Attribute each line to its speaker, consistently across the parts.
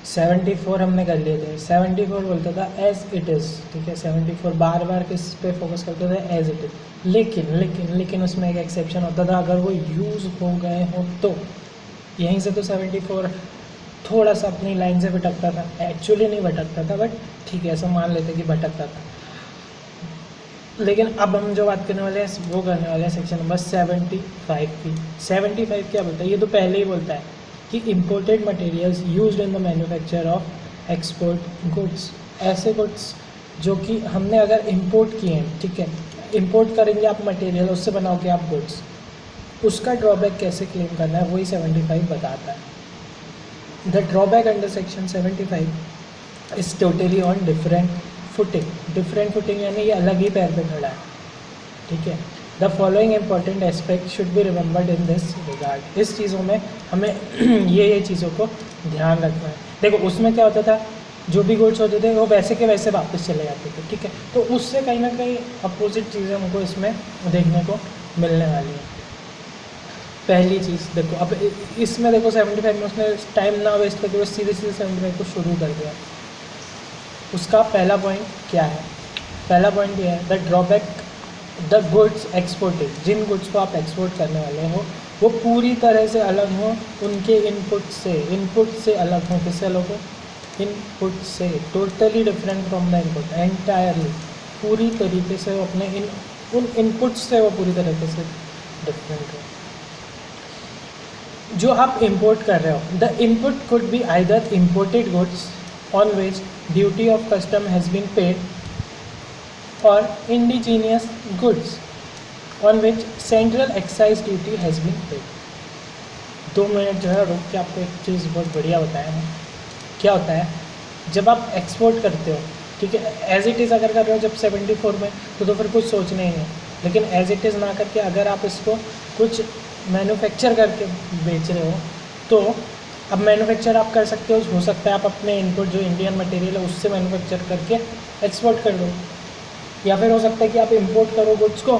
Speaker 1: 74 हमने कर लिए थे। 74 बोलता था एज इट इज़, ठीक है। 74 बार बार किस पे फोकस करते थे, एज इट इज़। लेकिन उसमें एक एक्सेप्शन होता था, अगर वो यूज़ हो गए हो तो। यहीं से तो 74 थोड़ा सा अपनी लाइन से भटकता था, एक्चुअली नहीं भटकता था, बट ठीक है ऐसा मान लेते कि भटकता था। लेकिन अब हम जो बात करने वाले हैं वो करने वाले हैं सेक्शन नंबर 75 की। 75 क्या बोलता है, ये तो पहले ही बोलता है कि imported materials used in the manufacture of export goods. ऐसे गुड्स जो कि हमने अगर इंपोर्ट किए हैं, ठीक है, इंपोर्ट करेंगे आप मटेरियल, उससे बनाओगे आप गुड्स, उसका ड्रॉबैक कैसे क्लेम करना है वही 75 बताता है। The drawback under section 75 is totally on different footing यानी ये अलग ही पैर पे खड़ा है, ठीक है। The following important aspect should be remembered in this regard. इस चीज़ों में हमें ये चीज़ों को ध्यान रखना है। देखो उसमें क्या होता था, जो भी गुड्स होते थे वो वैसे के वैसे वापस चले जाते थे, ठीक है। तो उससे कहीं ना कहीं अपोजिट चीज़ें हमको इसमें देखने को मिलने वाली है। पहली चीज़ देखो, अब इसमें देखो 75 में उसने टाइम ना वेस्ट करके बस सीधे 75 को शुरू कर दिया। उसका पहला पॉइंट क्या है, पहला पॉइंट ये है the drawback the goods exported. जिन गुड्स को आप एक्सपोर्ट करने वाले हो वो पूरी तरह से अलग हो उनके इनपुट से अलग हो। किससे अलग हो, इनपुट से। Totally different from the input, entirely, पूरी तरीके से वो अपने उन इनपुट से वो पूरी तरीके से डिफरेंट हो जो आप इंपोर्ट कर रहे हो। The input could be either imported goods on which duty of custom has been paid or indigenous goods on which central excise duty has been paid। 2 minute जो है रुक के आपको एक चीज़ बहुत बढ़िया बताया है। क्या होता है, जब आप एक्सपोर्ट करते हो, ठीक है, एज इट इज़ अगर कर रहे हो जब 74 में तो फिर कुछ सोचना ही नहीं। लेकिन एज इट इज़ ना करके अगर आप इसको कुछ मैन्युफैक्चर करके बेच रहे हो तो अब मैन्युफैक्चर आप कर सकते हो सकता है आप अपने इनपुट जो इंडियन मटेरियल है उससे मैन्युफैक्चर करके एक्सपोर्ट कर दो, या फिर हो सकता है कि आप इंपोर्ट करो गुड्स को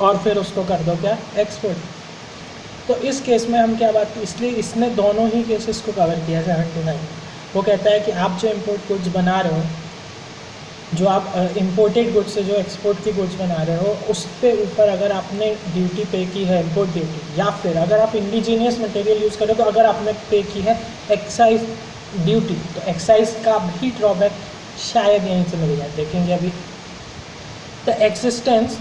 Speaker 1: और फिर उसको कर दो क्या, एक्सपोर्ट। तो इस केस में हम क्या बात, इसलिए इसने दोनों ही केसेस को कवर किया 79। वो कहता है कि आप जो इंपोर्ट गुड्स बना रहे हो, जो आप इंपोर्टेड गुड्स से जो एक्सपोर्ट की गुड्स बना रहे हो उस पे ऊपर अगर आपने ड्यूटी पे की है, इंपोर्ट ड्यूटी, या फिर अगर आप इंडिजीनियस मटेरियल यूज़ करें तो अगर आपने पे की है एक्साइज ड्यूटी, तो एक्साइज का भी ड्रॉबैक शायद यहीं से मिल जाए, देखेंगे अभी। द एक्सिस्टेंस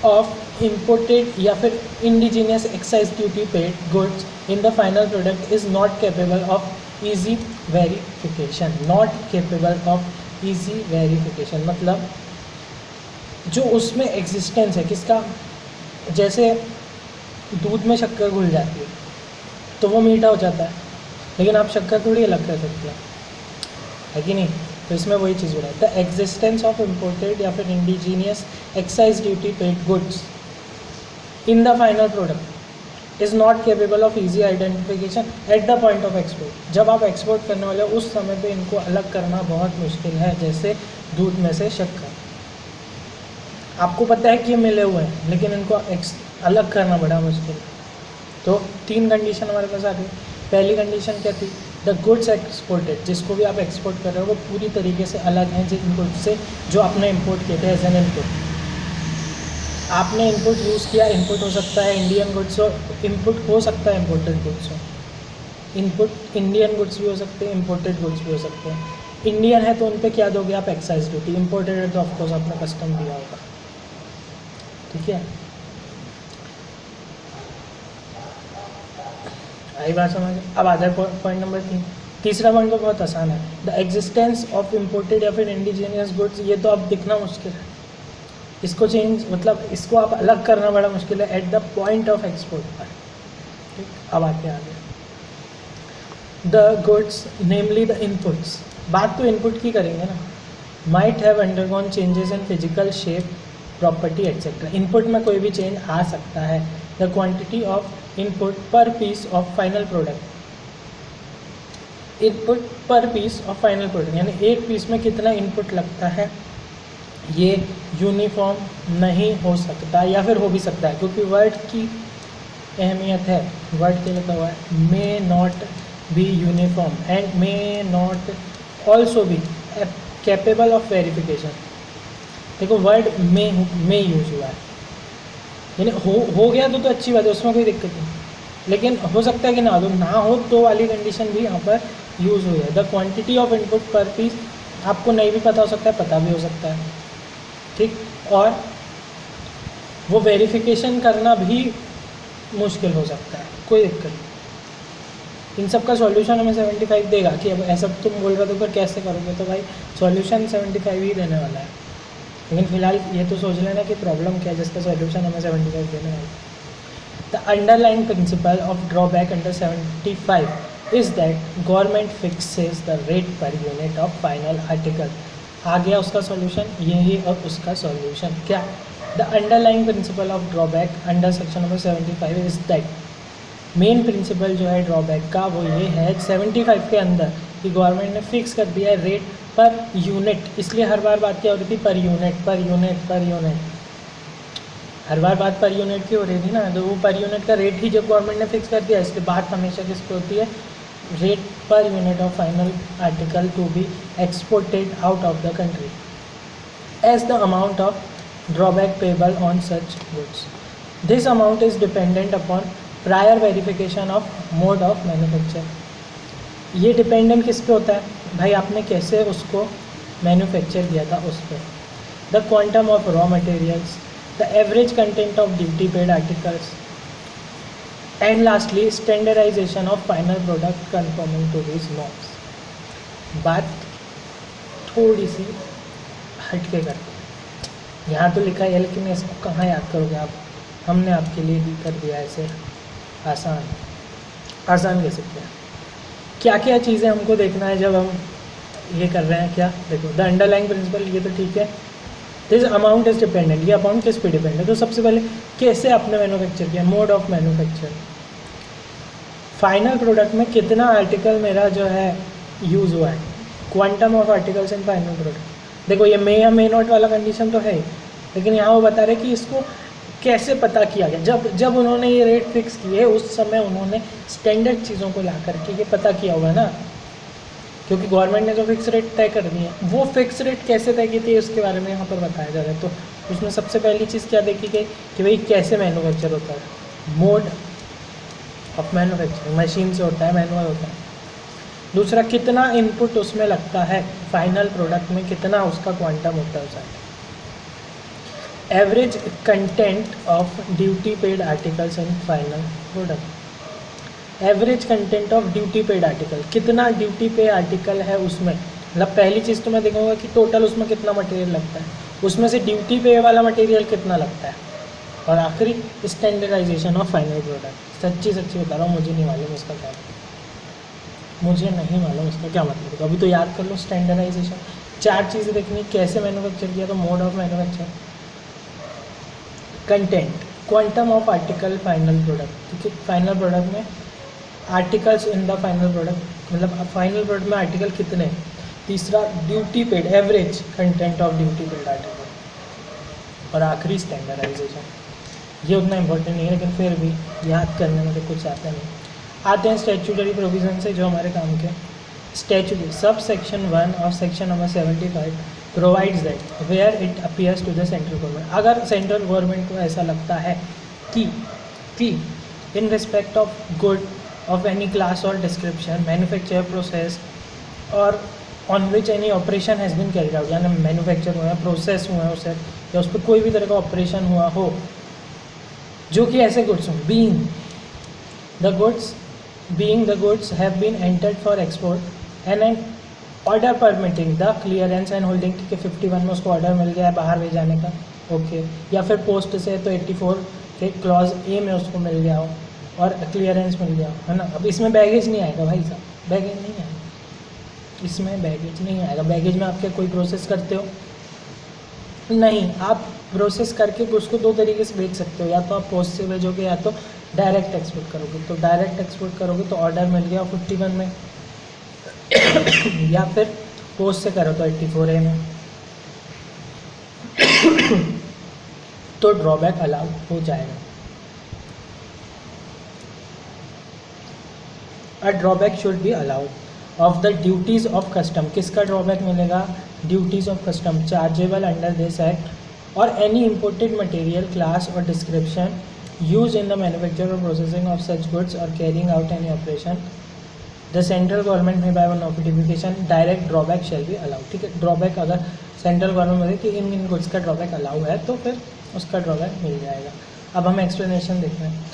Speaker 1: ऑफ इंपोर्टेड या फिर indigenous excise duty paid goods in the final product is not capable of easy verification. Not capable of easy verification मतलब जो उसमें एग्जिस्टेंस है किसका, जैसे दूध में शक्कर घुल जाती है तो वो मीठा हो जाता है, लेकिन आप शक्कर थोड़ी अलग कर सकते है कि नहीं। तो इसमें वही चीज़ हो रहा है, द एग्जिस्टेंस ऑफ इम्पोर्टेड या फिर indigenous excise duty paid goods in the final product is not capable of easy identification eight the point of export. जब आप एक्सपोर्ट करने वाले हो उस समय पे इनको अलग करना बहुत मुश्किल है, जैसे दूध में से शक्कर। आपको पता है कि ये मिले हुए हैं लेकिन इनको अलग करना बड़ा मुश्किल है। तो 3 कंडीशन हमारे पास आ गई। पहली कंडीशन क्या थी, द गुड्स एक्सपोर्टेड, जिसको भी आप एक्सपोर्ट कर रहे हो वो पूरी तरीके से अलग हैं जिन गुड्स से जो आपने इम्पोर्ट किए थे एज एन इनपुट। आपने इनपुट यूज़ किया, इनपुट हो सकता है इंडियन गुड्स हो, इनपुट हो सकता है इम्पोर्टेड गुड्स हो। इनपुट इंडियन गुड्स भी हो सकते हैं, इम्पोर्टेड गुड्स भी हो सकते हैं। इंडियन है तो उन पे क्या दोगे आप, एक्साइज ड्यूटी। इम्पोर्टेड है तो ऑफकोर्स आपने कस्टम दिया होगा, ठीक है। आई बात समझ। अब आ जाए पॉइंट नंबर 3। तीसरा पॉइंट तो बहुत आसान है, द एग्जिस्टेंस ऑफ इम्पोर्टेड या फिर इंडिजीनियस गुड्स। ये तो अब दिखना मुश्किल है, इसको चेंज मतलब इसको आप अलग करना बड़ा मुश्किल है at the point of export पर, ठीक। अब आते आगे, the goods namely the inputs. बात तो इनपुट की करेंगे ना, might have undergone changes in physical shape property etcetera. Input में कोई भी चेंज आ सकता है। The quantity of input per piece of final product, input per piece of final product यानी एक पीस में कितना इनपुट लगता है ये यूनिफॉर्म नहीं हो सकता, या फिर हो भी सकता है क्योंकि वर्ड की अहमियत है। वर्ड क्या लिखा हुआ है, may not be uniform and may not also be capable of verification. देखो वर्ड में यूज हुआ है, यानी हो गया तो अच्छी बात है, उसमें कोई दिक्कत नहीं, लेकिन हो सकता है कि ना हो तो वाली कंडीशन भी यहाँ पर यूज़ हुई है. The quantity of input per piece आपको नहीं भी पता हो सकता है, पता भी हो सकता है, ठीक. और वो वेरिफिकेशन करना भी मुश्किल हो सकता है, कोई दिक्कत नहीं. इन सब का सॉल्यूशन हमें 75 देगा कि अब ऐसा तुम बोल रहे हो तो फिर कैसे करोगे, तो भाई सॉल्यूशन 75 ही देने वाला है. लेकिन फिलहाल ये तो सोच लेना कि प्रॉब्लम क्या है जिसका सॉल्यूशन हमें 75 देने वाला है. The underlying principle of drawback under 75 is that government fixes the rate per unit of final article. आ गया उसका सॉल्यूशन, यही अब उसका सॉल्यूशन क्या. The underlying principle of drawback under section number 75 is that main principle जो है drawback का वो ये है 75 के अंदर कि गवर्नमेंट ने फिक्स कर दिया है रेट पर यूनिट. इसलिए हर बार बात क्या हो रही थी, per unit per unit per unit. हर बार बात पर यूनिट की हो रही थी ना, तो वो पर यूनिट का रेट ही जब गवर्नमेंट ने फिक्स कर दिया, इसलिए बात हमेशा किस पे होती है, rate per unit of final article to be exported out of the country as the amount of drawback payable on such goods. This amount is dependent upon prior verification of mode of manufacture. ये dependent किस पे होता है भाई, आपने कैसे उसको manufacture किया था उस पर. The quantum of raw materials, the average content of duty paid articles, and lastly standardization of final product conforming to these norms. बात थोड़ी सी हटके करते हैं, यहाँ तो लिखा है लेकिन इसको कहाँ याद करोगे आप, हमने आपके लिए भी कर दिया ऐसे आसान कह सकते हैं. क्या क्या चीज़ें हमको देखना है जब हम ये कर रहे हैं, क्या देखो द अंडरलाइंग प्रिंसिपल, ये तो ठीक है. दिस अमाउंट इज डिपेंडेंट, ये अमाउंट किस पे डिपेंड है, तो सबसे पहले कैसे आपने मैन्युफैक्चर किया, mode of manufacture. Final product में कितना आर्टिकल मेरा जो है यूज़ हुआ है, quantum of articles in final product. देखो ये मे या मे नॉट वाला कंडीशन तो है ही, लेकिन यहाँ वो बता रहे कि इसको कैसे पता किया गया. जब उन्होंने ये रेट फिक्स किए उस समय उन्होंने स्टैंडर्ड चीज़ों को ला करके ये पता किया होगा ना, क्योंकि गवर्नमेंट ने जो फिक्स रेट तय कर दी है, वो फिक्स रेट कैसे तय की थी उसके बारे में यहाँ पर बताया जा रहा है. तो उसमें सबसे पहली चीज़ क्या देखी गई कि भाई कैसे मैन्युफैक्चर होता है, मोड ऑफ मैन्युफैक्चरिंग, मशीन से होता है, मैनुअल होता है. दूसरा कितना इनपुट उसमें लगता है, फाइनल प्रोडक्ट में कितना उसका क्वांटम होता है उसका. Average content of duty paid articles in final product. Average content of duty paid article, कितना ड्यूटी पे आर्टिकल है उसमें, मतलब पहली चीज़ तो मैं देखूंगा कि टोटल उसमें कितना मटेरियल लगता है, उसमें से ड्यूटी पे वाला मटेरियल कितना लगता है. और आखिरी स्टैंडर्डाइजेशन ऑफ फाइनल प्रोडक्ट. सच्ची बता रहा हूँ, मुझे नहीं मालूम इसका क्या, मुझे नहीं मालूम इसका क्या मतलब है. तो अभी तो याद कर लो स्टैंडर्डाइजेशन. 4 चीज़ें देखनी, कैसे मैन्युफैक्चर किया, तो mode of manufacture, content, quantum of article final product, ठीक है. फाइनल प्रोडक्ट में articles in the final product, मतलब फाइनल प्रोडक्ट में आर्टिकल कितने. तीसरा duty paid, average content of duty paid article. और आखिरी स्टैंडर्डाइजेशन. ये उतना इम्पोर्टेंट नहीं है लेकिन फिर भी याद करने में तो कुछ आता नहीं. आते हैं स्टैट्यूटरी प्रोविजन से जो हमारे काम के. स्टैट्यूटरी सब सेक्शन 1 और section number 75 provides that where it appears to the central government. अगर सेंट्रल गवर्नमेंट को ऐसा लगता है कि in respect of good of any class or description, manufacture process or on which any operation has been carried out, यानी manufacture हुआ है, process हुआ है उसे, या उस पर कोई भी तरह का ऑपरेशन हुआ हो जो कि ऐसे गुड्स हों, being the goods have been entered for export and an order permitting the clearance and holding. ठीक है, 51 में उसको ऑर्डर मिल गया है बाहर ले जाने का, ओके. या फिर पोस्ट से तो 84 के क्लॉज ए में उसको मिल गया हो और क्लियरेंस मिल गया है ना. अब इसमें बैगेज नहीं आएगा भाई साहब, बैगेज नहीं आएगा, इसमें बैगेज नहीं आएगा. बैगेज में आप क्या कोई प्रोसेस करते हो, नहीं. आप प्रोसेस करके उसको 2 तरीके से बेच सकते हो, या तो आप पोस्ट से भेजोगे या तो डायरेक्ट एक्सपोर्ट करोगे. तो डायरेक्ट एक्सपोर्ट करोगे तो ऑर्डर मिल गया 51 में या फिर पोस्ट से करो तो 84A में तो ड्रॉबैक अलाउ हो जाएगा. A drawback should be allowed of the duties of custom, किसका ड्रॉबैक मिलेगा, duties of custom chargeable under this act और एनी इम्पोर्टेड मटेरियल क्लास और description use in the manufacture और प्रोसेसिंग ऑफ सच गुड्स और carrying out any operation the central government में by notification direct drawback shall be allowed. ठीक है, drawback अगर central government बोले कि इन गुड्स का ड्रॉबैक अलाउ है तो फिर उसका ड्रॉबैक मिल जाएगा। अब हम एक्सप्लेनेशन देख रहे हैं,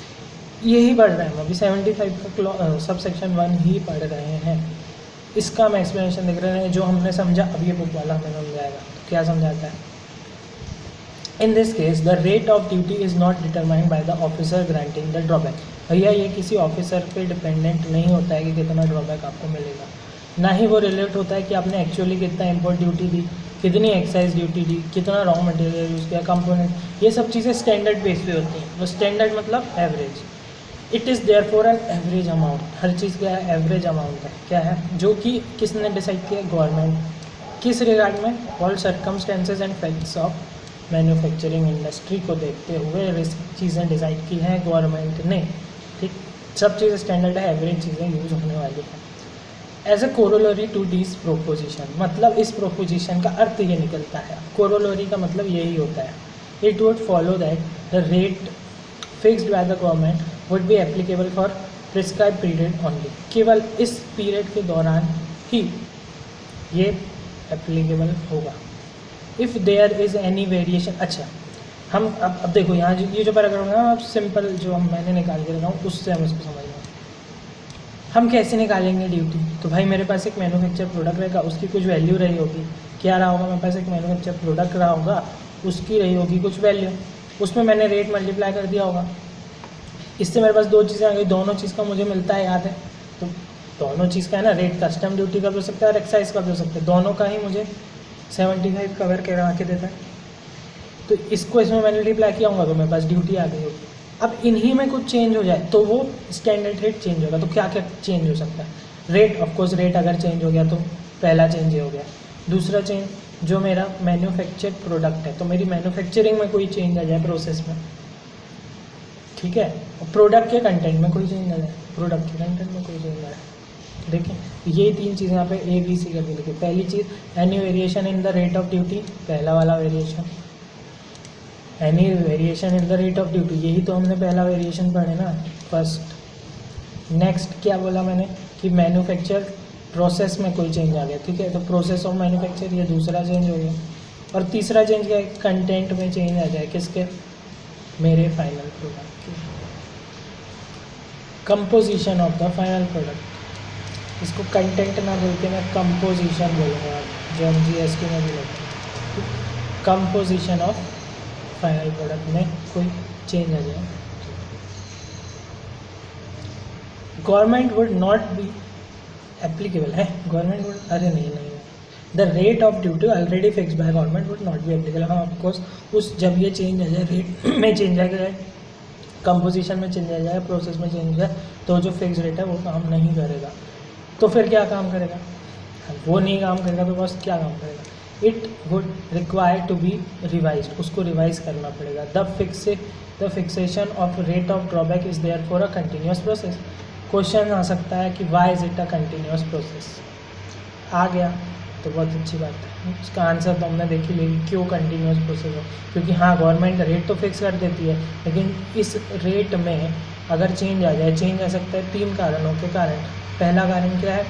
Speaker 1: यही पढ़ रहे हैं हम अभी 75 का सब सेक्शन 1 ही पढ़ रहे हैं, इसका हम एक्सप्लेनेशन देख रहे हैं। जो हमने समझा अब ये बुक वाला हमें समझाएगा। तो क्या समझाता है, in this case the rate of duty is not determined by the officer granting the drawback. भैया ये किसी ऑफिसर पे डिपेंडेंट नहीं होता है कि कितना ड्रॉबैक आपको मिलेगा, ना ही वो रिलेट होता है कि आपने एक्चुअली कितना इम्पोर्ट ड्यूटी दी, कितनी एक्साइज ड्यूटी दी, कितना रॉ मटेरियल यूज़ किया, कंपोनेंट, ये सब चीज़ें स्टैंडर्ड बेस पे होती हैं। वो स्टैंडर्ड मतलब average, it is therefore an average amount, हर चीज़ क्या है, एवरेज अमाउंट है, क्या है, जो कि किसने डिसाइड किया, गवर्नमेंट। किस रिगार्ड में, all circumstances and facts of manufacturing industry को देखते हुए चीज़ें डिसाइड की हैं गवर्नमेंट ने। ठीक, सब चीज़ें स्टैंडर्ड है, एवरेज चीज़ें यूज़ होने वाली हैं। As a corollary to this proposition, मतलब इस प्रोपोजिशन का अर्थ ये निकलता है, कोरोलरी का मतलब यही होता है, it would follow that the rate fixed by the government would be applicable for prescribe period only, केवल इस पीरियड के दौरान ही ये एप्लीकेबल होगा। If there is any variation, अच्छा हम अब देखो यहाँ ये जो पैराग्राफ है अब सिंपल जो मैंने निकाल के रखा हूँ उससे हम इसको समझ लें। हम कैसे निकालेंगे ड्यूटी, तो भाई मेरे पास एक मैन्युफैक्चर प्रोडक्ट रहेगा, उसकी कुछ वैल्यू रही होगी, क्या रहा होगा, मेरे पास एक मैन्युफैक्चर प्रोडक्ट रहा होगा, उसकी रही होगी कुछ वैल्यू, उसमें मैंने रेट मल्टीप्लाई कर दिया होगा। इससे मेरे पास दो चीज़ें आ गई, दोनों चीज़ का मुझे मिलता है याद है, तो दोनों चीज़ का है ना, रेट कस्टम ड्यूटी का भी हो सकता है और एक्साइज का भी हो सकता है, दोनों का ही मुझे 75 कवर करवा के देता है। तो इसको इसमें मैंने मल्टीप्लाई किया होगा तो मेरे पास ड्यूटी आ गई होगी। अब इन्हीं में कुछ चेंज हो जाए तो वो स्टैंडर्ड रेट चेंज होगा। तो क्या क्या चेंज हो सकता है, रेट, ऑफकोर्स रेट अगर चेंज हो गया तो पहला चेंज ये हो गया। दूसरा चेंज, जो मेरा मैन्युफैक्चर्ड प्रोडक्ट है तो मेरी मैन्युफैक्चरिंग में कोई चेंज आ जाए प्रोसेस में, ठीक है, और प्रोडक्ट के कंटेंट में कोई चेंज आ जाए, प्रोडक्ट के कंटेंट में कोई चेंज आ जाए। देखें ये तीन चीज़ें यहाँ पे ए बी सी करके लिखी। पहली चीज़ any variation in the rate of duty, पहला वाला variation, any variation in the rate of duty, यही तो हमने पहला वेरिएशन पढ़े ना, फर्स्ट। नेक्स्ट क्या बोला मैंने कि मैन्युफैक्चर प्रोसेस में कोई चेंज आ गया, ठीक है, तो प्रोसेस ऑफ मैन्युफैक्चर ये दूसरा चेंज हो गया। और तीसरा चेंज क्या है, कंटेंट में चेंज आ जाए, किसके, मेरे फाइनल प्रोडक्ट के, composition of the final product. इसको कंटेंट ना बोल के मैं कंपोजिशन बोलूँगा, जो हम GST में भी लेते हैं, कंपोजिशन ऑफ फाइनल प्रोडक्ट में कोई चेंज आ जाए। Government would not be applicable है, गवर्नमेंट वुड, अरे नहीं, the rate of duty already fix by government would not be applicable. हाँ ऑफकोर्स उस जब ये चेंज आ जाए, रेट में चेंज आ जाए, कंपोजिशन में चेंज आ जाए, प्रोसेस में चेंज आ जाए, तो जो फिक्स रेट है वो काम नहीं करेगा। तो फिर क्या काम करेगा, वो नहीं काम करेगा तो बस क्या काम करेगा, it would require to be revise, उसको रिवाइज करना पड़ेगा। The fixation of rate of drawback is therefore a continuous process. Question आ सकता है कि why is it a continuous process, आ गया तो बहुत अच्छी बात है, उसका आंसर तो हमने देख ही लेगी, क्यों कंटिन्यूस प्रोसेस हो, क्योंकि हाँ गवर्नमेंट रेट तो फिक्स कर देती है, लेकिन इस रेट में अगर चेंज आ जाए, चेंज आ सकता है 3 कारणों के कारण। पहला कारण क्या है,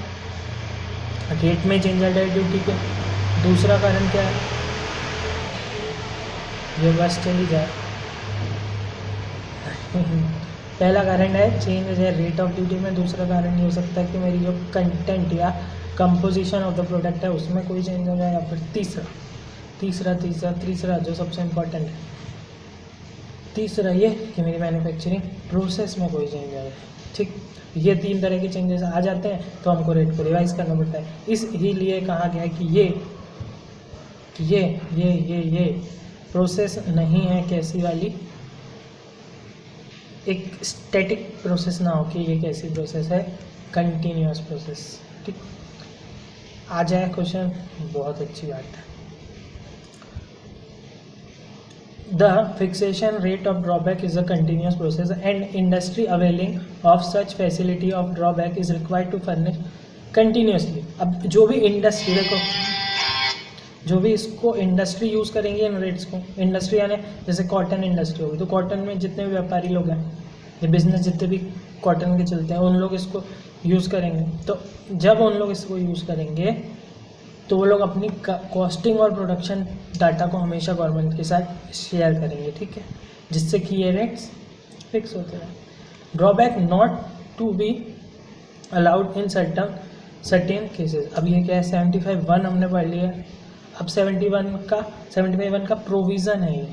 Speaker 1: रेट में चेंज आ जाए ड्यूटी के। दूसरा कारण क्या है, ये बस चली जाए पहला कारण है चेंज हो जाए रेट ऑफ ड्यूटी में। दूसरा कारण ये हो सकता है कि मेरी जो कंटेंट या कंपोजिशन ऑफ द प्रोडक्ट है उसमें कोई चेंज हो जाए। या फिर तीसरा जो सबसे इम्पोर्टेंट है, तीसरा ये कि मेरी मैन्युफैक्चरिंग प्रोसेस में कोई चेंज आ जाए। ठीक, ये 3 तरह के चेंजेस आ जाते हैं तो हमको रेट को रिवाइज करना पड़ता है। इसीलिए कहा गया कि ये प्रोसेस नहीं है कैसी वाली, एक स्टैटिक प्रोसेस ना हो कि ये कैसी प्रोसेस है, कंटिन्यूअस प्रोसेस। ठीक, आ जाए क्वेश्चन, बहुत अच्छी बात है। The fixation rate of drawback is a continuous process and industry availing of such facility of drawback is required to furnish continuously. अब जो भी इंडस्ट्री देखो, जो भी इसको इंडस्ट्री यूज़ करेंगे इन रेट्स को, इंडस्ट्री यानी जैसे कॉटन इंडस्ट्री होगी तो कॉटन में जितने भी व्यापारी लोग हैं, ये बिजनेस जितने भी कॉटन के चलते हैं उन लोग इसको यूज़ करेंगे। तो जब उन लोग इसको यूज़ करेंगे तो वो लोग अपनी कॉस्टिंग और प्रोडक्शन डाटा को हमेशा गवर्नमेंट के साथ शेयर करेंगे, ठीक है, जिससे कि ये रेट्स फिक्स होते हैं। Drawback not to be allowed in certain cases. अब ये क्या है, 75(1) हमने पढ़ लिया। अब 75(1) का प्रोविज़न है, ये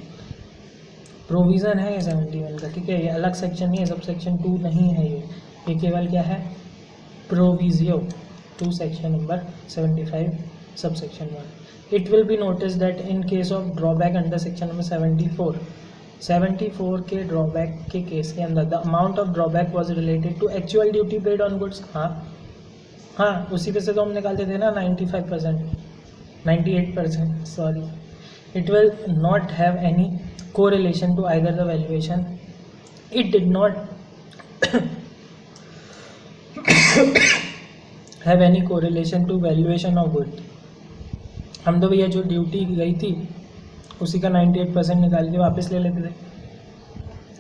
Speaker 1: प्रोविज़न है ये 71 का, ठीक है, ये अलग सेक्शन नहीं है, सब सेक्शन 2 नहीं है, ये केवल क्या है, प्रोविजियो 2 section number 75 sub section 1। It will be notice that in case of drawback under section number 74 के ड्रॉबैक के केस के अंदर the amount of drawback was related to actual duty paid on goods. हाँ उसी पे से तो हम निकालते थे ना 98%, sorry. It will not have any correlation to either the valuation, it did not have any correlation to valuation of good. हम तो भैया जो ड्यूटी गई थी उसी का 98% निकाल के वापस ले लेते थे,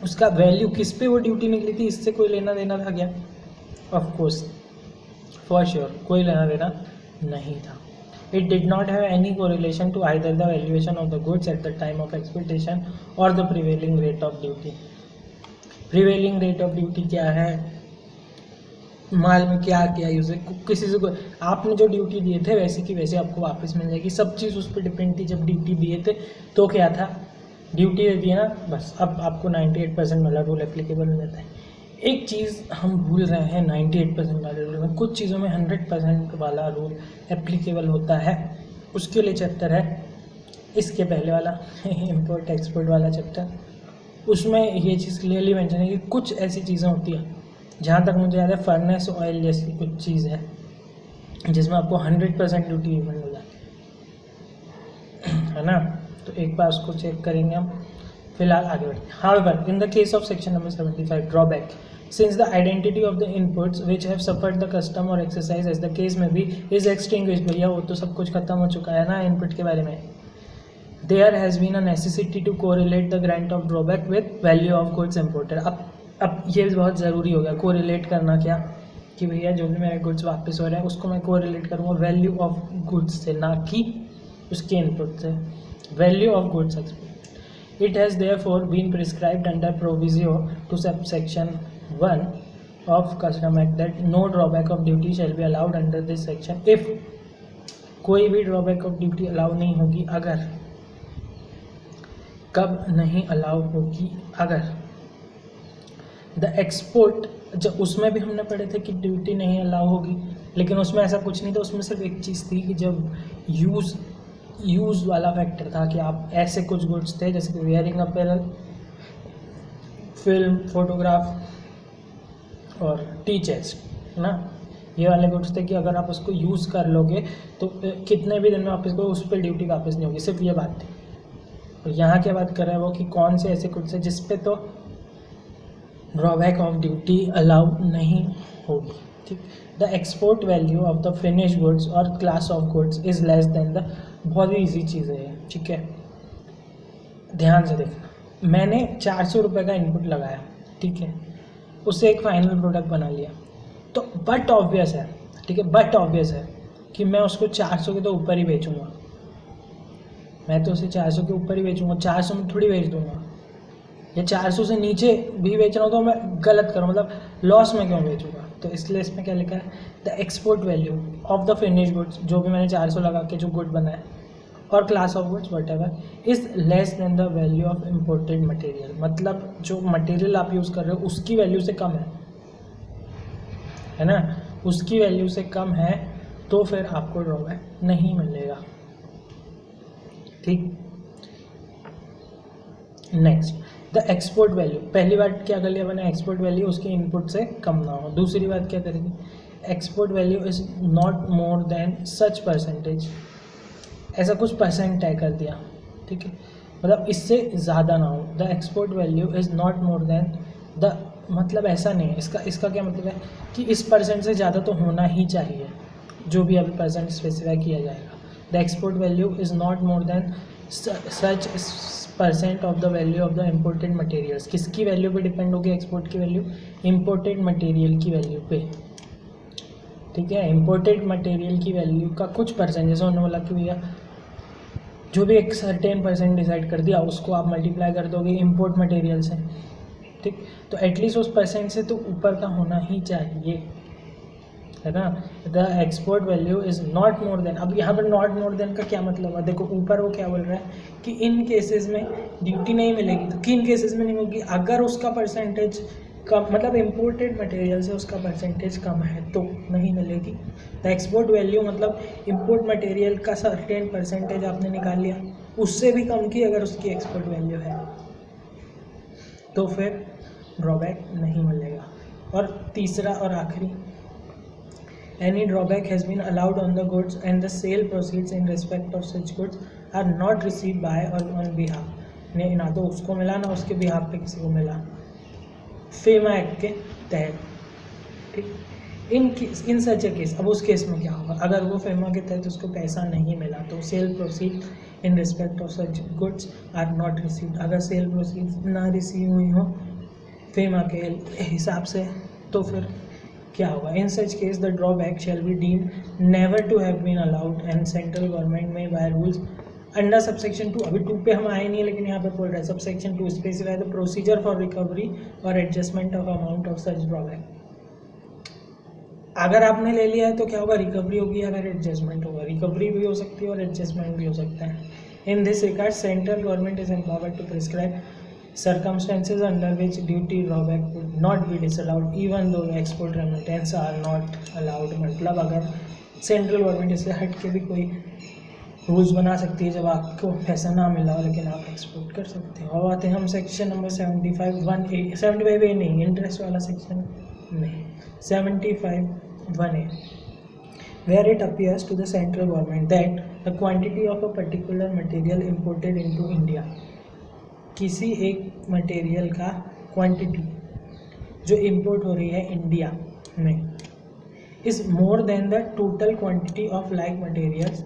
Speaker 1: उसका वैल्यू किस पे वो ड्यूटी निकली थी इससे कोई लेना देना था क्या? ऑफ कोर्स, फॉर श्योर कोई लेना देना नहीं था। It did not have any correlation to either the valuation of the goods at the time of expectation और the prevailing rate of duty. Prevailing rate of duty क्या है, माल में क्या क्या यूज है, किसी से कोई आपने जो ड्यूटी दिए थे वैसे की वैसे आपको वापस मिल जाएगी, सब चीज़ उस पर डिपेंड थी। जब ड्यूटी दिए थे तो क्या था, ड्यूटी दे दिया ना बस, अब आपको 98% वाला रूल एप्लीकेबल हो जाता है। एक चीज़ हम भूल रहे हैं 98% वाले रूल में, कुछ चीज़ों में 100% वाला रूल एप्लीकेबल होता है, उसके लिए चैप्टर है इसके पहले वाला इम्पोर्ट एक्सपोर्ट वाला चैप्टर, उसमें ये चीज़ क्लियरली मेंशन है कि कुछ ऐसी चीज़ें होती हैं, जहाँ तक मुझे याद है फर्नेस ऑयल जैसी कुछ चीज़ है जिसमें आपको 100% ड्यूटी रिफंड हो जाती है ना। तो एक बार उसको चेक करेंगे हम, फिलहाल आगे बढ़ते हैं। However in the case of section number 75 drawback, since the identity of the inputs which have suffered the custom or exercise as the case may be is extinguished। भैया वो तो सब कुछ खत्म हो चुका है ना इनपुट के बारे में। There has been a necessity to correlate the grant of drawback with value of goods imported। अब ये बहुत ज़रूरी हो गया कोरिलेट करना, क्या कि भैया जो भी मेरे गुड्स वापस हो रहे हैं उसको मैं कोरिलेट करूँगा वैल्यू ऑफ गुड्स से, ना कि उसके इनपुट से, value of goods export. It has therefore been prescribed under proviso to subsection 1 of custom act that no drawback of duty shall be allowed under this section if कोई भी drawback of duty allow नहीं होगी अगर, कब नहीं allow होगी अगर the export, जब उसमें भी हमने पढ़े थे कि ड्यूटी नहीं अलाउ होगी, लेकिन उसमें ऐसा कुछ नहीं था, उसमें सिर्फ एक चीज़ थी कि जब यूज़ वाला फैक्टर था कि आप ऐसे कुछ गुड्स थे जैसे कि वेयरिंग अपैरल, फिल्म, फोटोग्राफ और टी चेस्ट, है ना, ये वाले गुड्स थे कि अगर आप उसको यूज़ कर लोगे तो कितने भी दिन में वापस को उस पर ड्यूटी वापस नहीं होगी, सिर्फ ये बात थी। और यहाँ क्या बात कर रहा है वो कि कौन से ऐसे गुड्स है जिस पे तो ड्रॉबैक ऑफ ड्यूटी अलाउ नहीं होगी, ठीक। The export value of the finish goods और class of goods is less then the, बहुत ही ईजी चीज़ है ये, ठीक है, ध्यान से देखना। मैंने 400 रुपये का इनपुट लगाया, ठीक है, उससे एक फाइनल प्रोडक्ट बना लिया, तो बट ऑब्वियस है, ठीक है, बट ऑब्वियस है कि मैं उसको 400 के तो ऊपर ही बेचूंगा, मैं तो उसे 400 के ऊपर ही बेचूंगा, 400 में थोड़ी बेच दूंगा, या 400 से नीचे भी बेच रहा हूँ तो मैं गलत करूँ, मतलब लॉस में क्यों बेचूंगा। तो इसलिए इसमें क्या लिखा है, the export value of the finish goods, जो भी मैंने 400 लगा के जो गुड बनाया, और class of goods what ever is less then the value of imported material, मतलब जो मटेरियल आप यूज़ कर रहे हो उसकी वैल्यू से कम है ना, उसकी वैल्यू से कम है तो फिर आपको ड्रॉबैक नहीं मिलेगा, ठीक। नेक्स्ट, द एक्सपोर्ट वैल्यू, पहली बात क्या कर लिया मैंने, एक्सपोर्ट वैल्यू उसके इनपुट से कम ना हो। दूसरी बात क्या करेंगे, export value is not more than such percentage, ऐसा कुछ परसेंट तय कर दिया, ठीक है। मतलब इससे ज़्यादा ना हो। The export value is not more than the, मतलब ऐसा नहीं है, इसका क्या मतलब है कि इस परसेंट से ज़्यादा तो होना ही चाहिए, जो भी अभी परसेंट स्पेसिफाई किया जाएगा। The export value is not more than such percent of the value of the imported materials. किसकी वैल्यू पे डिपेंड होगी एक्सपोर्ट की वैल्यू? इम्पोर्टेड मटेरियल की वैल्यू पे, ठीक है। इम्पोर्टेड मटेरियल की वैल्यू का कुछ परसेंट, जैसे उन्होंने बोला कि भैया जो भी एक सर्टेन परसेंट डिसाइड कर दिया उसको आप मल्टीप्लाई कर दोगे इम्पोर्ट मटेरियल से, ठीक। तो एटलीस्ट उस परसेंट से तो ऊपर का होना ही चाहिए, है ना। The export value is not more then, अब यहाँ पर नॉट मोर देन का क्या मतलब है? देखो ऊपर वो क्या बोल रहा है कि इन केसेस में ड्यूटी नहीं मिलेगी, तो किन केसेस में नहीं होगी? अगर उसका परसेंटेज कम, मतलब इम्पोर्टेड मटेरियल से उसका परसेंटेज कम है तो नहीं मिलेगी। द एक्सपोर्ट वैल्यू मतलब इम्पोर्ट मटेरियल का सर्टेन परसेंटेज आपने निकाल लिया, उससे भी कम की अगर उसकी एक्सपोर्ट वैल्यू है तो फिर ड्रॉबैक नहीं मिलेगा। और तीसरा और आखिरी, any drawback has been allowed on the goods and the sale proceeds in respect of such goods are not received by or on behalf, ने ना तो उसको मिला ना उसके बिहाफ पे किसी को मिला फेमा एक्ट के तहत, ठीक। इन सच ए केस, अब उस केस में क्या होगा? अगर वो फेमा के तहत उसको पैसा नहीं मिला तो sale proceed in respect of such goods are not received. अगर सेल प्रोसीड ना रिसीव हुई हो फेमा के हिसाब से तो फिर क्या होगा? In such case the drawback shall be deemed never to have been allowed and central government में बाय रूल्स अंडर सबसेक्शन 2, अभी 2 पे हम आए नहीं है लेकिन यहाँ पे बोल रहा है subsection 2 specify the procedure for recovery और adjustment of amount of such drawback. अगर आपने ले लिया है तो क्या होगा? रिकवरी होगी या फिर एडजस्टमेंट होगा। रिकवरी भी हो सकती है और एडजस्टमेंट भी हो सकता है। In this regard central government is empowered to prescribe circumstances under which duty drawback would not be disallowed even though export remittance are not allowed। मतलब अगर सेंट्रल गवर्नमेंट इससे हट के भी कोई रूल्स बना सकती है जब आपको पैसा ना मिला हो लेकिन आप एक्सपोर्ट कर सकते हो। अब आते हैं हम सेक्शन नंबर 75(1)(a) नहीं, इंटरेस्ट वाला सेक्शन नहीं, 75(1)(a) where it appears to the central government that the quantity of a particular material imported into India, किसी एक मटेरियल का क्वांटिटी जो इंपोर्ट हो रही है इंडिया में is more than the total quantity of like materials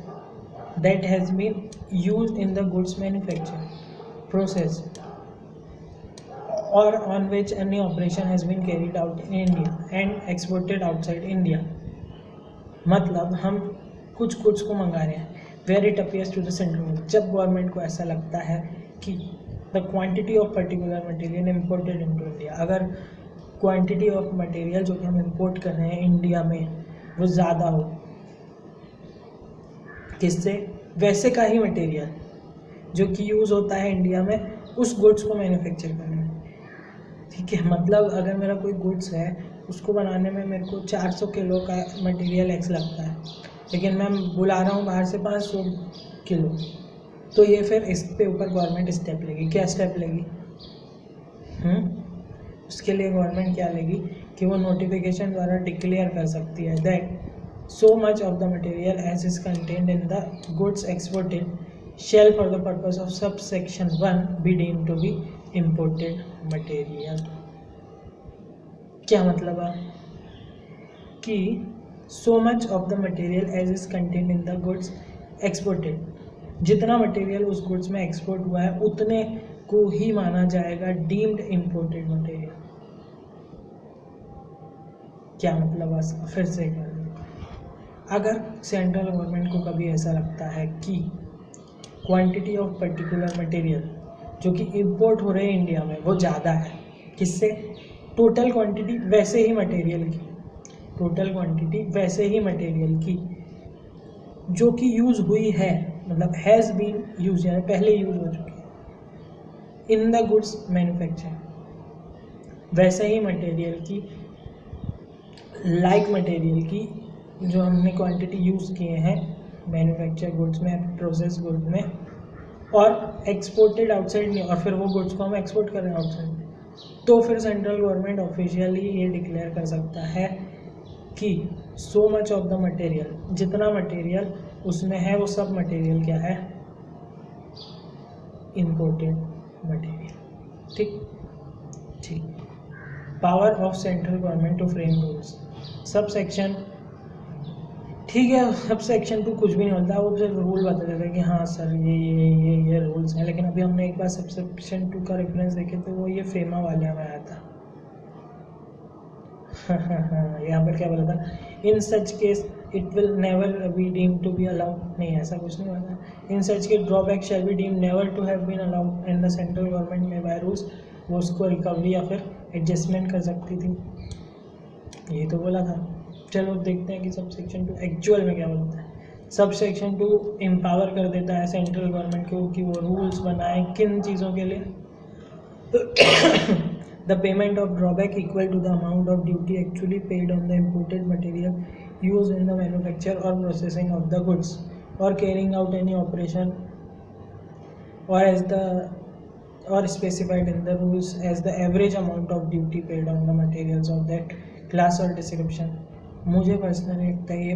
Speaker 1: that has been used in the goods manufacture process और on which any operation has been carried out in India and exported outside India. मतलब हम कुछ goods को मंगा रहे हैं, where it appears to the central government, जब government को ऐसा लगता है कि the quantity of particular material imported into India, अगर क्वांटिटी ऑफ मटेरियल जो कि हम इंपोर्ट कर रहे हैं इंडिया में वो ज़्यादा हो, किससे? वैसे का ही मटेरियल जो कि यूज़ होता है इंडिया में उस गुड्स को मैन्युफैक्चर करने में, ठीक है। मतलब अगर मेरा कोई गुड्स है उसको बनाने में मेरे को 400 किलो का मटेरियल एक्स लगता है लेकिन मैं बुला रहा हूँ बाहर से 500 किलो, तो ये फिर इस पे ऊपर गवर्नमेंट स्टेप लेगी। क्या स्टेप लेगी? उसके लिए गवर्नमेंट क्या लेगी कि वो नोटिफिकेशन द्वारा डिक्लेयर कर सकती है that so much of the material as is contained in the goods exported shall for the purpose of subsection 1 be deemed to be imported material। क्या मतलब है कि so much of the material as is contained in the goods exported, जितना material उस goods में export हुआ है उतने को ही माना जाएगा डीम्ड इम्पोर्टेड मटेरियल। क्या मतलब है? फिर से अगर सेंट्रल गवर्नमेंट को कभी ऐसा लगता है कि क्वांटिटी ऑफ पर्टिकुलर मटेरियल जो कि इंपोर्ट हो रहे हैं इंडिया में वो ज़्यादा है, किससे? टोटल क्वांटिटी वैसे ही मटेरियल की, टोटल क्वांटिटी वैसे ही मटेरियल की जो कि यूज़ हुई है, मतलब हैज़ बीन यूज, यानी पहले यूज़ हो चुकी है इन द गुड्स मैन्युफैक्चर, वैसे ही मटेरियल की, लाइक मटेरियल की जो हमने क्वांटिटी यूज़ किए हैं मैन्युफैक्चर गुड्स में, प्रोसेस गुड्स में, और एक्सपोर्टेड आउटसाइड नहीं, और फिर वो गुड्स को हम एक्सपोर्ट कर रहे हैं आउटसाइड, तो फिर सेंट्रल गवर्नमेंट ऑफिशियली ये डिक्लेयर कर सकता है कि so much of the material, जितना मटेरियल उसमें है वो सब मटेरियल क्या है? Imported material. ठीक ठीक। Power of central government to frame rules. Sub section, ठीक है, सब सेक्शन टू कुछ भी नहीं होता, वो सिर्फ रूल बता देते हैं कि हाँ सर ये रूल्स हैं। लेकिन अभी हमने एक बार सब सेक्शन 2 का रेफरेंस देखे तो वो ये फेमा वाले में आया था। यहाँ पर क्या बोला था, in such case it will never be deemed to be allowed. नहीं, ऐसा कुछ नहीं होता। In such case drawback shall be deemed never to have been allowed and the central government में बाय रूल्स, वो उसको रिकवरी या फिर एडजस्टमेंट कर सकती थी। ये तो बोला था। चलो देखते हैं कि सब सेक्शन 2 एक्चुअल में क्या बोलता है। सब सेक्शन 2 एम्पावर कर देता है सेंट्रल गवर्नमेंट को कि वो रूल्स बनाए किन चीज़ों के लिए। The payment of drawback equal to the amount of duty actually paid on the imported material use in the manufacture और प्रोसेसिंग ऑफ द गुड्स और कैरिंग आउट एनी ऑपरेशन और as the or specified in the rules as the average amount of duty paid on the materials of that class or description। मुझे personally लगता है ये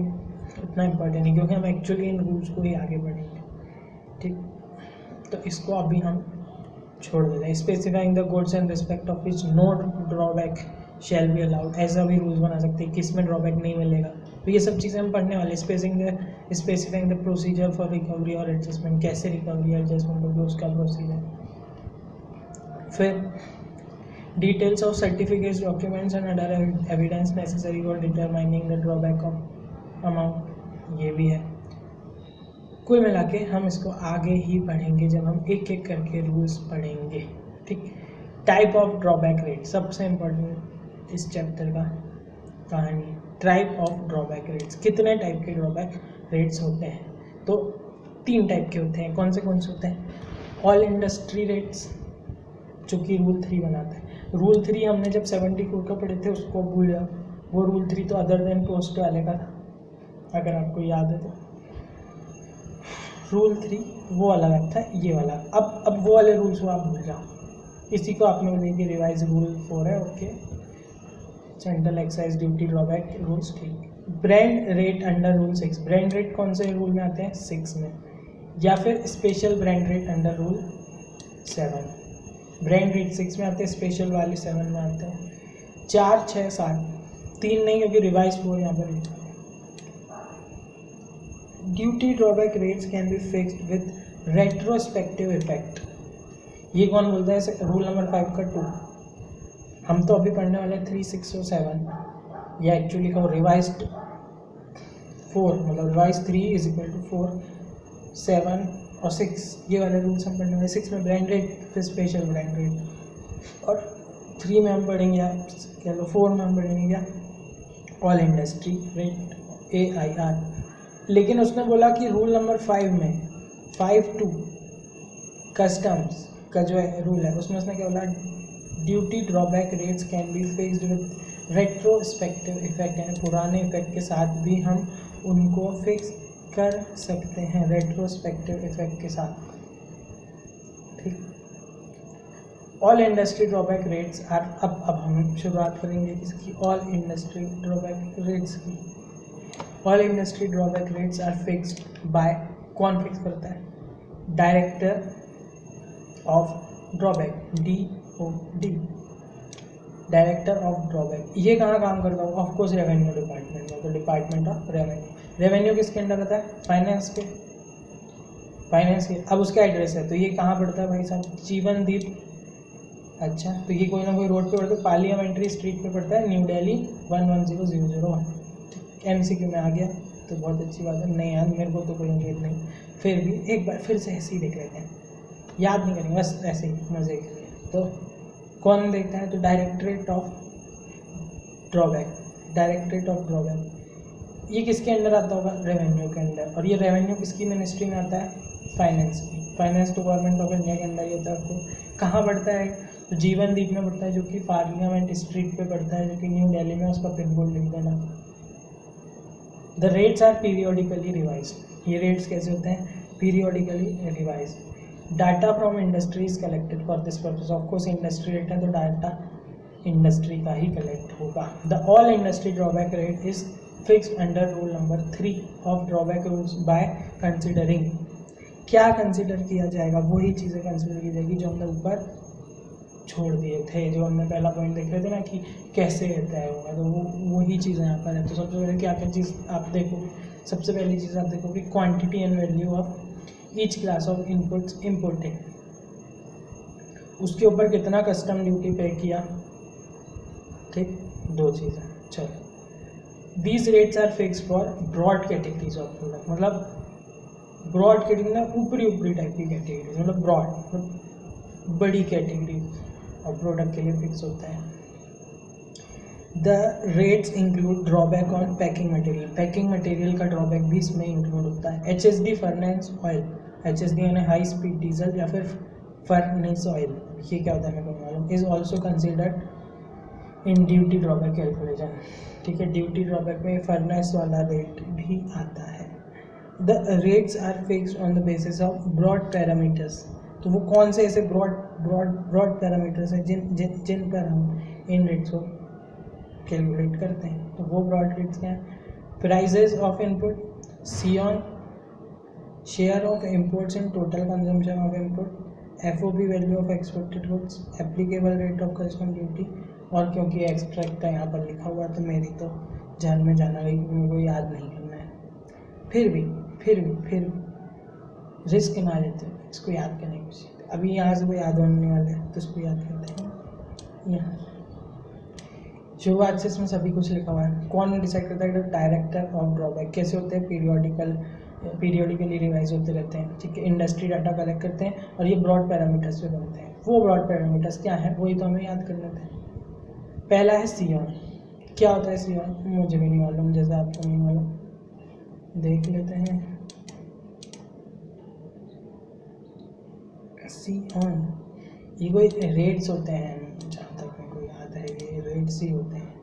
Speaker 1: उतना important नहीं, क्योंकि हम एक्चुअली इन रूल्स को ही आगे बढ़ेंगे। ठीक, तो इसको अभी हम छोड़ देते हैं। Specifying the goods and respect of which no drawback shall be allowed, ऐसा भी रूल्स बना सकते हैं किस में ड्रॉबैक नहीं मिलेगा। तो ये सब चीज़ें हम पढ़ने वाले। Specifying the procedure for recovery और एडजस्टमेंट, कैसे रिकवरी एडजस्टमेंट होगी उसका प्रोसीजर। फिर details of certificates, documents and other evidence necessary for determining the drawback of amount, ये भी है। कुल मिला के हम इसको आगे ही पढ़ेंगे जब हम एक एक करके रूल्स पढ़ेंगे। ठीक, टाइप ऑफ ड्रॉबैक रेट सबसे इम्पोर्टेंट इस चैप्टर का कहानी। टाइप ऑफ ड्रॉबैक रेट्स, कितने टाइप के ड्रॉबैक रेट्स होते हैं? तो 3 टाइप के होते हैं। कौन से होते हैं? ऑल इंडस्ट्री रेट्स, जो कि रूल 3 बनाता है। रूल 3 हमने जब 74 का पढ़े थे उसको भूल जाओ, वो रूल 3 तो अदर देन पोस्ट वाले का था, अगर आपको याद है तो। रूल 3 वो अलग था, ये वाला। अब वो वाले रूल्स को आप भूल जाओ, इसी को आपने बोले कि रिवाइज रूल 4 है। Okay, central excise duty drawback rules. ठीक। Brand rate under rule 6, brand rate कौन से रूल में आते हैं? 6 में। या फिर special brand rate under rule 7, brand rate 6 में आते हैं, स्पेशल वाले 7 में आते हैं। 4, 6, 7, 3 नहीं, क्योंकि रिवाइज 4 यहाँ पर लिखा है। Duty drawback rates can be fixed with retrospective effect. ये कौन बोलता है? रूल नंबर 5 का 2। हम तो अभी पढ़ने वाले 3, 6 और 7, या एक्चुअली का रिवाइज्ड 4, मतलब रिवाइज 3 इज इक्वल टू 4, 7 और 6, ये वाले रूल्स हम पढ़ने वाले। 6 में ब्रांड रेट, फिर स्पेशल ब्रांड रेट, और 3 में हम पढ़ेंगे या कह लो 4 में हम पढ़ेंगे या ऑल इंडस्ट्री रेट, AIR। लेकिन उसने बोला कि रूल नंबर 5 में 5(2) कस्टम्स का जो है रूल है, उसमें उसने क्या बोला? Duty drawback rates can be fixed with retrospective effect, यानी पुराने इफेक्ट के साथ भी हम उनको फिक्स कर सकते हैं, रेट्रोस्पेक्टिव इफेक्ट के साथ। ठीक। All industry drawback rates are, अब हम शुरुआत करेंगे इसकी ऑल इंडस्ट्री ड्रॉबैक रेट्स की। All industry drawback rates are fixed by, कौन फिक्स करता है? Director of drawback, DOD, director of drawback. ये कहाँ काम करता हूँ? ऑफकोर्स रेवेन्यू डिपार्टमेंट में, तो डिपार्टमेंट ऑफ रेवेन्यू। रेवेन्यू किसके अंडर आता है? फाइनेंस के, फाइनेंस के। अब उसका एड्रेस है, तो ये कहाँ पड़ता है भाई साहब? जीवनदीप। अच्छा, तो ये कोई ना कोई रोड पे पड़ता है, पार्लियामेंट्री स्ट्रीट पे पड़ता है, न्यू दिल्ली 110001। MCQ में आ गया तो बहुत अच्छी बात है। नहीं यार, मेरे को तो कोई उम्मीद नहीं, फिर भी एक बार फिर से ऐसे ही देख लेते हैं, याद नहीं करेंगे, बस ऐसे ही मजे के लिए। तो कौन देखता है? तो directorate of drawback, directorate of drawback. ये किसके अंडर आता होगा? रेवेन्यू के अंडर। और ये रेवेन्यू किसकी मिनिस्ट्री में आता है? फाइनेंस की। फाइनेंस तो गवर्नमेंट ऑफ इंडिया के अंडर ही होता है। आपको कहाँ पड़ता है? तो जीवनदीप में पड़ता है, जो कि पार्लियामेंट स्ट्रीट पे पड़ता है, जो कि न्यू दिल्ली में। उसका पिन कोड लिख देना। The rates are periodically revise. ये रेट्स कैसे होते हैं? Periodically revise. Data from industry is collected for this purpose. Of course industry rate है तो डाटा इंडस्ट्री का ही कलेक्ट होगा। The all industry drawback rate is fixed under rule number 3 of drawback rules by considering. क्या consider किया जाएगा, वही चीज़ें कंसिडर की जाएगी जो हमने ऊपर छोड़ दिए थे, जो हमने पहला पॉइंट देख रहे थे ना कि कैसे तय होगा, तो वो वही चीज़ें यहाँ पर है। तो सबसे पहले क्या क्या चीज़ आप देखो, सबसे पहली चीज़ आप देखो कि quantity and value of each class of inputs imported, उसके ऊपर कितना कस्टम ड्यूटी पे किया, ठीक, दो चीज़ें। चलो, these rates are fixed for broad categories of product, मतलब ब्रॉड कैटेगरी में ऊपरी टाइप की कैटेगरी, मतलब ब्रॉड मतलब बड़ी कैटेगरी और प्रोडक्ट के लिए फिक्स होता है। The rates include drawback on packing material, packing material का ड्रॉबैक भी इसमें इंक्लूड होता है। HSD फर्नेस ऑयल, HSD यानी हाई स्पीड डीजल या फिर फर्नेस ऑयल, ये क्या होता है मेरे को मालूम, is also considered in duty drawback calculation, ठीक है। ड्यूटी ड्रॉबैक में फर्नेस वाला रेट भी आता है। The rates are fixed on the basis of broad parameters, तो वो कौन से ऐसे ब्रॉड पैरामीटर्स हैं जिन पर हम इन रेट्स को कैलकुलेट करते हैं। तो वो ब्रॉड रेट्स क्या हैं? प्राइजेज ऑफ इनपुट, सियॉन share of imports in total consumption of input, FOB value of exported goods, applicable rate of custom duty. और क्योंकि एक्सट्रैक्ट है यहाँ पर लिखा हुआ है तो मेरी तो जान में जाना है, मेरे को याद नहीं करना है। फिर भी रिस्क ना लेते हो, इसको याद करने की कोशिश। अभी यहाँ से वो याद होने वाला है तो इसको याद करते हैं। यहाँ शुरुआत से इसमें सभी कुछ लिखा हुआ है। कौन डिसाइड करता है? Director of drawback. कैसे होते हैं? पीरियडिकली रिवाइज होते रहते हैं, ठीक है। इंडस्ट्री डाटा कलेक्ट करते हैं और ये ब्रॉड पैरामीटर्स पे बनते हैं। वो ब्रॉड पैरामीटर्स क्या है, वही तो हमें याद करने थे। पहला है सियॉन। क्या होता है सियॉन? मुझे भी नहीं मालूम, जैसे आपको नहीं मालूम, देख लेते हैं। सियॉन ये कोई रेट्स होते हैं, जहाँ तक मेरे को याद है ये रेट्स ही होते हैं।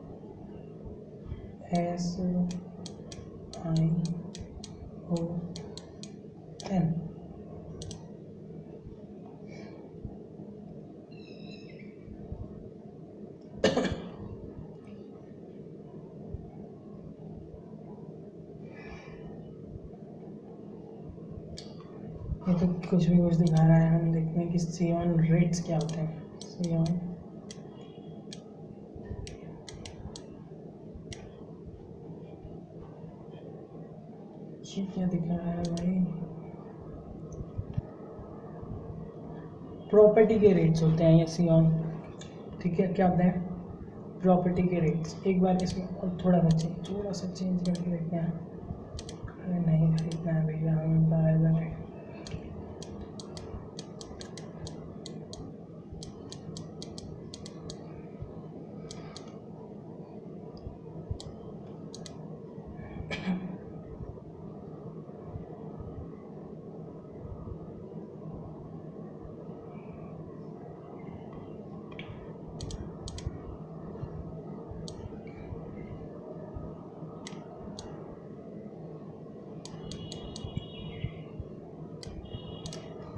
Speaker 1: SION। ये तो कुछ भी कुछ दिखा रहा है, हम देखते हैं कि सियॉन रेट्स क्या होते हैं। सियॉन ये क्या दिख रहा है भाई? प्रॉपर्टी के रेट्स होते हैं ये सियॉन, ठीक है। क्या होते हैं? प्रॉपर्टी के रेट्स। एक बार इसमें और थोड़ा सा चेंज करके देखते हैं। अरे नहीं खरीदना है भैया, हमें पाएगा नहीं।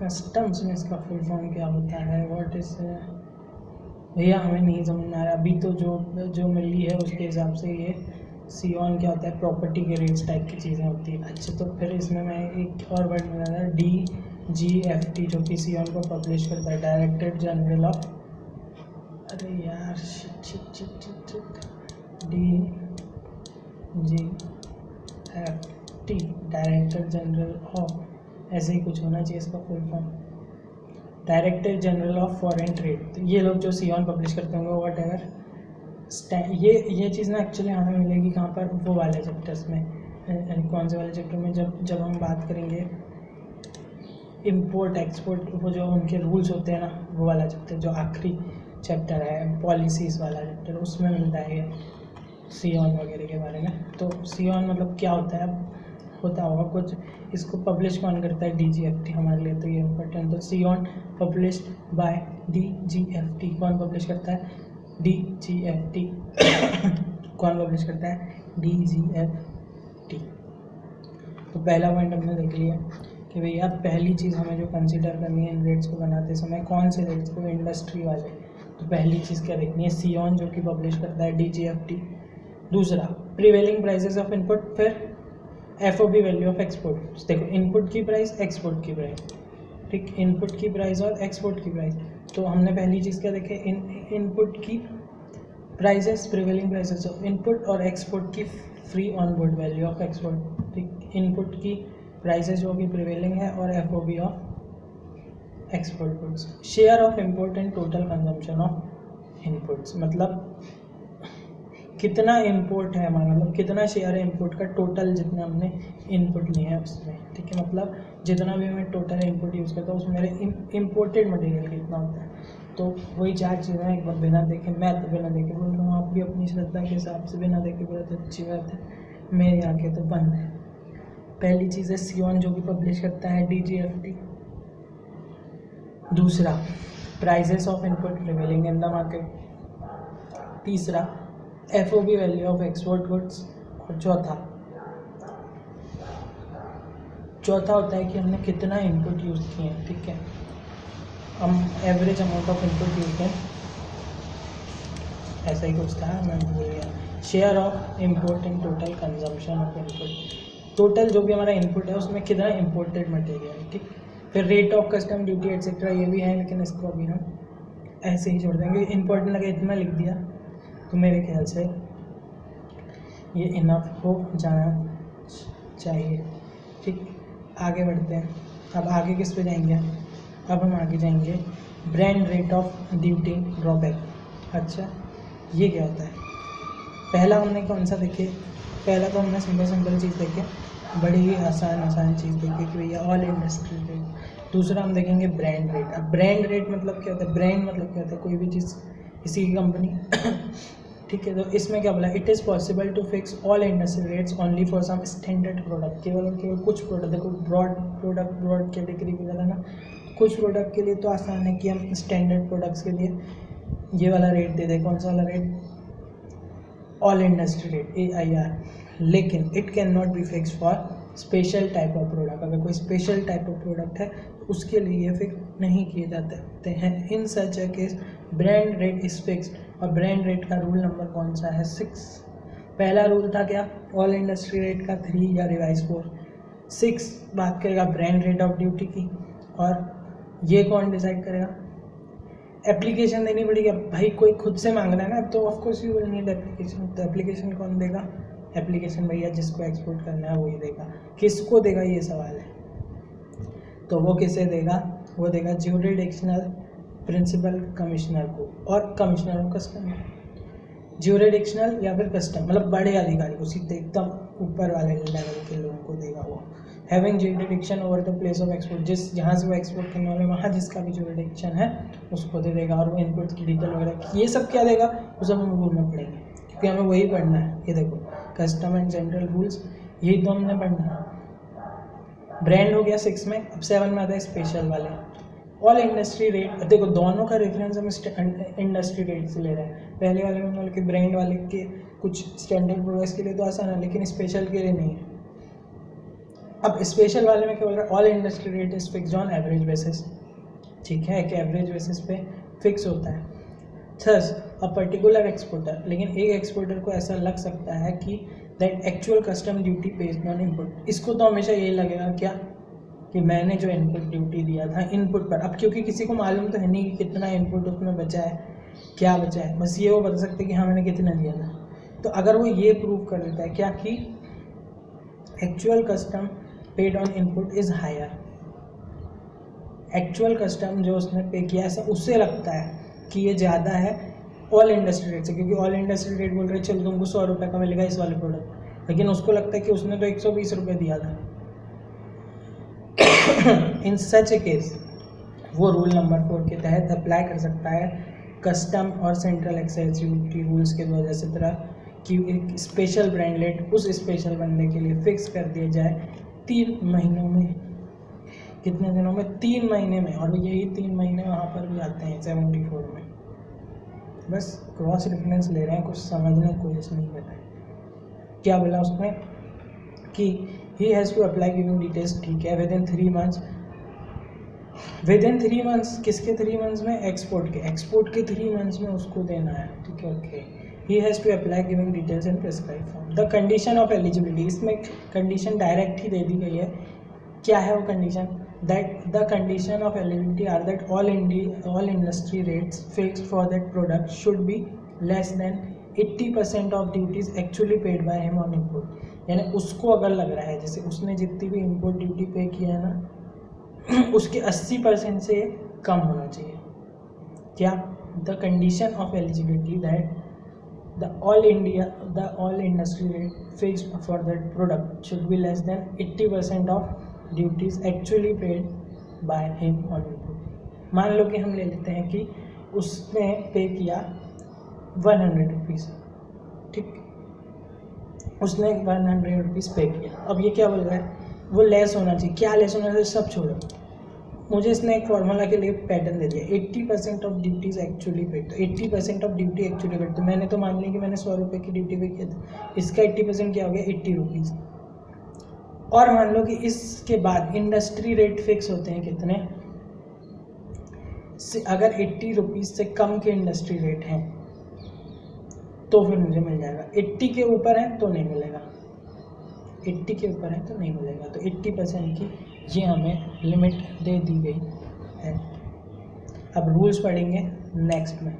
Speaker 1: कस्टम्स में इसका फुल फॉर्म क्या होता है? व्हाट इज, भैया हमें नहीं समझ में आ रहा अभी। तो जो मिली है उसके हिसाब से ये सियॉन क्या होता है? प्रॉपर्टी के रेट्स टाइप की चीज़ें होती हैं। अच्छा, तो फिर इसमें मैं एक और वर्ड मिला था DGFT, जो कि सियॉन को पब्लिश करता है, डायरेक्टर जनरल ऑफ, अरे यार DGFT, डायरेक्टर जनरल ऑफ, ऐसे ही कुछ होना चाहिए इसका full form, director general of foreign trade. तो ये लोग जो सियॉन पब्लिश करते होंगे वॉट एवर, ये चीज़ ना एक्चुअली हमें मिलेगी कहाँ पर? वो वाले चैप्टर्स में। कौन से वाले चैप्टर में? जब हम बात करेंगे इम्पोर्ट एक्सपोर्ट, वो जो उनके रूल्स होते हैं ना, वो वाला चैप्टर, जो आखिरी चैप्टर है पॉलिसीज़ वाला चैप्टर, उसमें मिलता है सियॉन वगैरह के बारे में। तो सियॉन मतलब क्या होता है? होता होगा कुछ। इसको पब्लिश कौन करता है? DGFT। हमारे लिए तो ये इम्पोर्टेंट। तो सियॉन पब्लिश्ड बाय DGFT। कौन पब्लिश करता है? DGFT। कौन पब्लिश करता है? DGFT। तो पहला पॉइंट हमने देख लिया कि भैया पहली चीज़ हमें जो कंसीडर करनी है इन रेट्स को बनाते समय, कौन से रेट्स को? इंडस्ट्री वाले। तो पहली चीज़ क्या देखनी है? सियॉन जो कि पब्लिश करता है DGFT। दूसरा, प्रिवेलिंग प्राइसेस ऑफ इनपुट, फिर FOB वैल्यू ऑफ एक्सपोर्ट। देखो इनपुट की प्राइस, एक्सपोर्ट की प्राइस, ठीक, इनपुट की प्राइस और एक्सपोर्ट की प्राइस। तो हमने पहली चीज़ क्या देखे, इनपुट की prices, prevailing prices of input और एक्सपोर्ट की free on board value of export, ठीक। इनपुट की प्राइसेस जो कि प्रिवेलिंग है और FOB of export goods. Share of import and total consumption of inputs, मतलब कितना इम्पोर्ट है हमारा, मतलब कितना शेयर है इनपुट का टोटल जितना हमने इनपुट लिया है उसमें, ठीक है। मतलब जितना भी मैं टोटल इनपुट यूज़ करता हूँ उसमें मेरे इम्पोर्टेड मटेरियल कितना होता है। तो वही चार चीज़ें एक बार बिना देखे, मैं तो बिना देखे बोल रहा हूँ, आप भी अपनी श्रद्धा के हिसाब से बिना देखे बोला तो अच्छी बात है, मेरी आंखें तो बंद है। पहली चीज़ है सियोन जो कि पब्लिश करता है DGFT। दूसरा prices of input prevailing in the market. तीसरा FOB value of export goods. और चौथा होता है कि हमने कितना इनपुट यूज़ किए हैं, ठीक है, हम average amount of input use किए, ऐसा ही कुछ था, मैं भूल गया। Share of import in total consumption of input, total जो भी हमारा इनपुट है उसमें कितना इम्पोर्टेड मटेरियल है, ठीक। फिर rate of custom duty etcetera ये भी है, लेकिन इसको अभी हम ऐसे ही छोड़ देंगे। इम्पोर्टेंट लगे इतना लिख दिया तो मेरे ख्याल से ये इनफ हो जाना चाहिए, ठीक। आगे बढ़ते हैं। अब आगे किस पे जाएंगे, अब हम आगे जाएंगे brand rate of duty drawback. अच्छा, ये क्या होता है? पहला हमने कौन सा देखे, पहला तो हमने सिंपल चीज़ देखे, बड़ी ही आसान चीज़ देखी कि भैया ऑल इंडस्ट्री रेट। दूसरा हम देखेंगे ब्रांड रेट। अब ब्रांड रेट मतलब क्या होता है, ब्रांड मतलब क्या होता है, कोई भी चीज़, किसी की कंपनी ठीक है। तो इसमें क्या बोला, it is possible to fix all industry rates only for some standard product, केवल कुछ प्रोडक्ट। देखो ब्रॉड कैटेगरी बोला था ना, कुछ प्रोडक्ट के लिए तो आसान है कि हम स्टैंडर्ड प्रोडक्ट्स के लिए ये वाला रेट दे दें। कौन सा वाला rate, all industry rate AIR। लेकिन it can not be fix for special type of product. अगर कोई स्पेशल टाइप ऑफ प्रोडक्ट है तो उसके लिए ये फिक्स नहीं किए जाते हैं। In such a case brand rate is fixed. और ब्रांड रेट का रूल नंबर कौन सा है, 6। पहला रूल था क्या, ऑल इंडस्ट्री रेट का 3 या रिवाइज 4। 6 बात करेगा ब्रांड रेट ऑफ ड्यूटी की, और ये कौन डिसाइड करेगा, एप्लीकेशन देनी पड़ेगी। भाई कोई खुद से मांग रहा है ना, तो of course you will need application. तो एप्लीकेशन कौन देगा, एप्लीकेशन भैया जिसको एक्सपोर्ट करना है वही देगा। किसको देगा ये सवाल है, तो वो किसे देगा, वो देगा ज्यूरिडिक्शनल प्रिंसिपल कमिश्नर को, और कमिश्नर ऑफ कस्टम। ज्यूरिडिक्शनल या फिर कस्टम मतलब बड़े अधिकारी को, सीधे एकदम ऊपर वाले लेवल के लोगों को देगा वो। Having jurisdiction over the place of export, जिस जहाँ से वो एक्सपोर्ट करने वाले वहाँ जिसका भी ज्यूरिडिक्शन है उसको दे देगा। और वो इनपुट की डिटेल वगैरह ये सब क्या देगा, वो सब हमें भूलना पड़ेंगे, क्योंकि हमें वही पढ़ना है। ये देखो कस्टम एंड जनरल रूल्स, यही तो हमने पढ़ना है। ब्रांड हो गया 6 में। अब 7 में आता है स्पेशल वाले, ऑल इंडस्ट्री रेट। देखो दोनों का रेफरेंस हम इंडस्ट्री रेट से ले रहे हैं। पहले वाले में मतलब कि ब्रांड वाले के कुछ स्टैंडर्ड प्रोडक्ट्स के लिए तो आसान है, लेकिन स्पेशल के लिए नहीं है। अब स्पेशल वाले में क्या बोल रहा है, all industry rate is fixed on average basis, ठीक है, कि एवरेज बेसिस पे फिक्स होता है। थर्स अ पर्टिकुलर एक्सपोर्टर, लेकिन एक एक्सपोर्टर को ऐसा लग सकता है कि that actual custom duty paid on input. इसको तो हमेशा यही लगेगा क्या, कि मैंने जो इनपुट ड्यूटी दिया था इनपुट पर। अब क्योंकि किसी को मालूम तो है नहीं कि कितना इनपुट उसमें बचा है, क्या बचा है, बस ये वो बता सकते कि हाँ मैंने कितना दिया था। तो अगर वो ये प्रूव कर देता है क्या कि actual custom paid on input is higher, actual custom जो उसने पे किया ऐसा उससे लगता है कि ये ज़्यादा है ऑल इंडस्ट्री रेट से, क्योंकि ऑल इंडस्ट्री रेट बोल रहे चलो तुमको 100 रुपये का मिलेगा इस वाले प्रोडक्ट, लेकिन उसको लगता है कि उसने तो 120 रुपये दिया था। इन सच ए केस वो रूल नंबर 4 के तहत अप्लाई कर सकता है कस्टम और सेंट्रल एक्साइज ड्यूटी रूल्स के 2017 कि एक स्पेशल ब्रांड रेट उस स्पेशल बंदे के लिए फिक्स कर दिया जाए 3 महीनों में। कितने दिनों में, 3 महीने में। और यही 3 महीने वहाँ पर भी आते हैं 74 में। बस क्रॉस रेफरेंस ले रहे हैं, कुछ समझने की कोशिश नहीं कर रहे। क्या बोला उसमें कि he has to apply giving details, ठीक है, within 3 months. Within 3 months किसके 3 मंथ्स में, एक्सपोर्ट के 3 मंथ्स में उसको देना है, ठीक है, okay. He has to apply giving details in prescribe form. The condition of eligibility, इसमें कंडीशन डायरेक्ट ही दे दी गई है। क्या है वो condition? That the condition of eligibility are that all industry rates fixed for that product should be less than 80% of duties actually paid by him on import. यानी उसको अगर लग रहा है जैसे उसने जितनी भी इम्पोर्ट ड्यूटी पे किया है ना उसके 80% से कम होना चाहिए। क्या? The condition of eligibility that the all industry rate fixed for that product should be less than 80% of duties actually paid by him on input। मान लो कि हम ले लेते हैं कि उसने पे किया 100 रुपीज़, ठीक, उसने 100 रुपीज़ पे किया। अब ये क्या बोल रहा है? वो लेस होना चाहिए। क्या लेस होना चाहिए? सब छोड़ो, मुझे इसने एक फार्मूला के लिए पैटर्न दे दिया 80% ऑफ ड्यूटीज एक्चुअली पेड। तो 80% ऑफ ड्यूटी एक्चुअली पेड, तो मैंने तो मान लिया कि मैंने 100 रुपये की ड्यूटी पे किया था, इसका 80% क्या हो गया? 80 रुपीज़। और मान लो कि इसके बाद इंडस्ट्री रेट फिक्स होते हैं कितने? अगर 80 रुपीज़ से कम के इंडस्ट्री रेट हैं तो फिर मुझे मिल जाएगा, 80 के ऊपर है तो नहीं मिलेगा, 80 के ऊपर है तो नहीं मिलेगा। तो 80% की ये हमें लिमिट दे दी गई है। अब रूल्स पढ़ेंगे नेक्स्ट में।